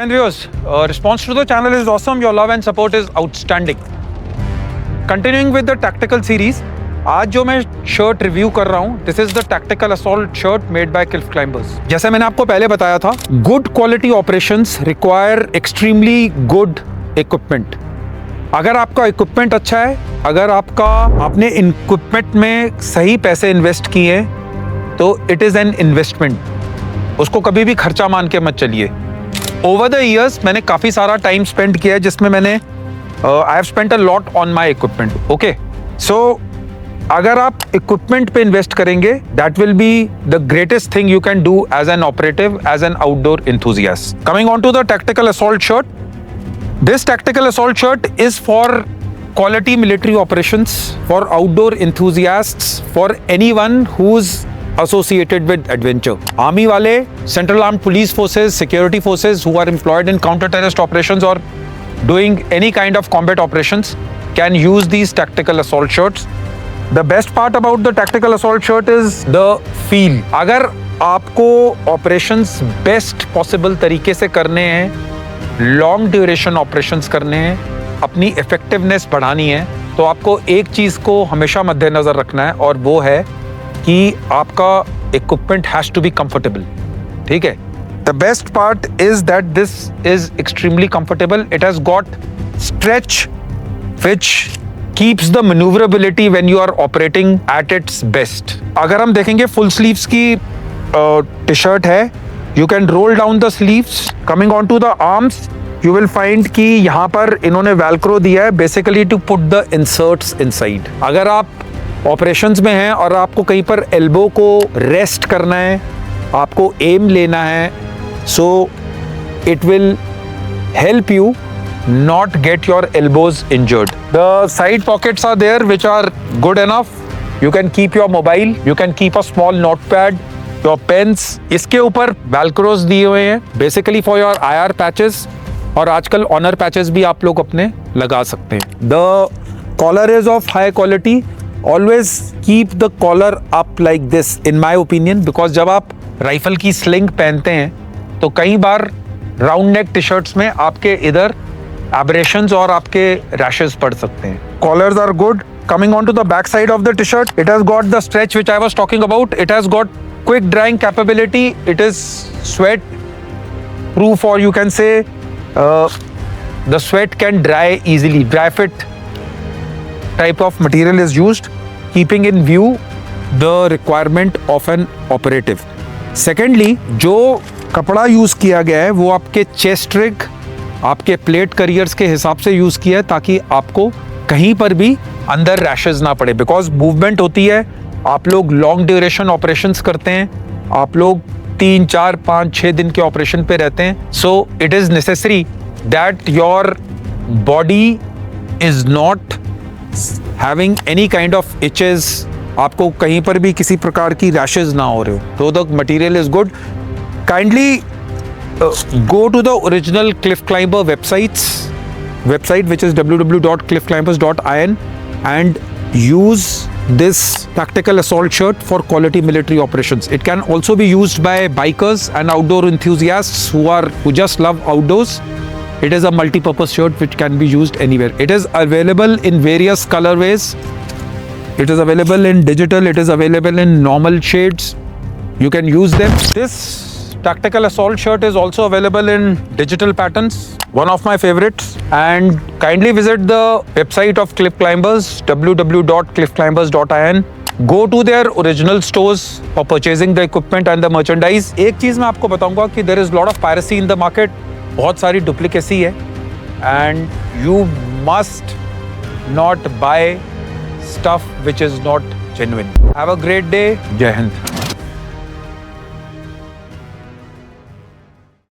and viewers, response to the channel is awesome. Your love and support is outstanding. Continuing with the tactical series, आज जो मैं shirt review कर रहा हूँ, this is the tactical assault shirt made by Cliff climbers. जैसे मैंने आपको पहले बताया था, good quality operations require extremely good equipment. अगर आपका इक्विपमेंट अच्छा है, अगर आपने इक्विपमेंट में सही पैसे इन्वेस्ट किए हैं, तो इट इज एन इन्वेस्टमेंट। उसको कभी भी खर्चा मान के मत चलिए। ओवर द ईयर्स मैंने काफी सारा टाइम स्पेंड किया है, जिसमें मैंने I have spent a lot on my equipment. Okay, so अगर आप इक्विपमेंट पे इन्वेस्ट करेंगे, that will be the greatest thing you can do as an operative, as an outdoor enthusiast. Coming on to the tactical assault shirt. This tactical assault shirt is for quality military operations, for outdoor enthusiasts, for anyone who's associated with adventure. Army wale, Central Armed Police Forces, security forces who are employed in counter-terrorist operations or doing any kind of combat operations can use these tactical assault shirts. The best part about the tactical assault shirt is the feel. अगर आपको operations best possible तरीके से करने हैं, long duration operations करने हैं, अपनी effectiveness बढ़ानी है, तो आपको एक चीज़ को हमेशा मद्देनजर रखना है, और वो है कि आपका equipment has to be comfortable. ठीक है? The best part is that this is extremely comfortable. It has got stretch which keeps the maneuverability when you are operating at its best. अगर हम देखेंगे full sleeves की T-shirt है, you can roll down the sleeves. Coming on to the arms, you will find कि यहाँ पर इन्होंने velcro दिया है basically to put the inserts inside. अगर आप ऑपरेशंस में हैं और आपको कहीं पर एल्बो को रेस्ट करना है, आपको एम लेना है, so it will help you not get your elbows injured. The side pockets are there which are good enough. You can keep your mobile, you can keep a small notepad, your pens. इसके ऊपर velcros दिए हुए हैं basically for your IR patches, और आजकल honor patches भी आप लोग अपने लगा सकते हैं. The collar is of high quality. Always keep the collar up like this in my opinion, because जब आप राइफल की स्लिंग पहनते हैं तो कई बार राउंड नेक टी शर्ट्स में आपके इधर aberrations और आपके rashes पड़ सकते हैं. Collars are good. Coming on to the back side of the t-shirt, it has got the stretch which I was talking about. It has got quick drying capability. It is sweat proof, or you can say the sweat can dry easily. Dry fit type of material is used, keeping in view the requirement of an operative. Secondly, जो कपड़ा use किया गया है वो आपके chest rig, आपके plate careers के हिसाब से यूज किया है, ताकि आपको कहीं पर भी अंदर रैशेस ना पड़े। बिकॉज मूवमेंट होती है, आप लोग लॉन्ग ड्यूरेशन ऑपरेशंस करते हैं, आप लोग 3, 4, 5, 6 दिन के ऑपरेशन पे रहते हैं। So it is necessary that your body is not having any kind of itches, आपको कहीं पर भी किसी प्रकार की रैशेस ना हो रहे हो। तो the material is good. Kindly go to the original Cliff Climber website which is www.cliffclimbers.in, and use this tactical assault shirt for quality military operations. It can also be used by bikers and outdoor enthusiasts who just love outdoors. It is a multi-purpose shirt which can be used anywhere. It is available in various colorways. It is available in digital, it is available in normal shades. You can use them. This tactical assault shirt is also available in digital patterns, one of my favorites. And kindly visit the website of Cliff Climbers, www.cliffclimbers.in. Go to their original stores for purchasing the equipment and the merchandise. एक चीज मैं आपको बताऊंगा कि there is lot of piracy in the market. बहुत सारी duplicacy है, and you must not buy stuff which is not genuine. Have a great day. Jai Hind.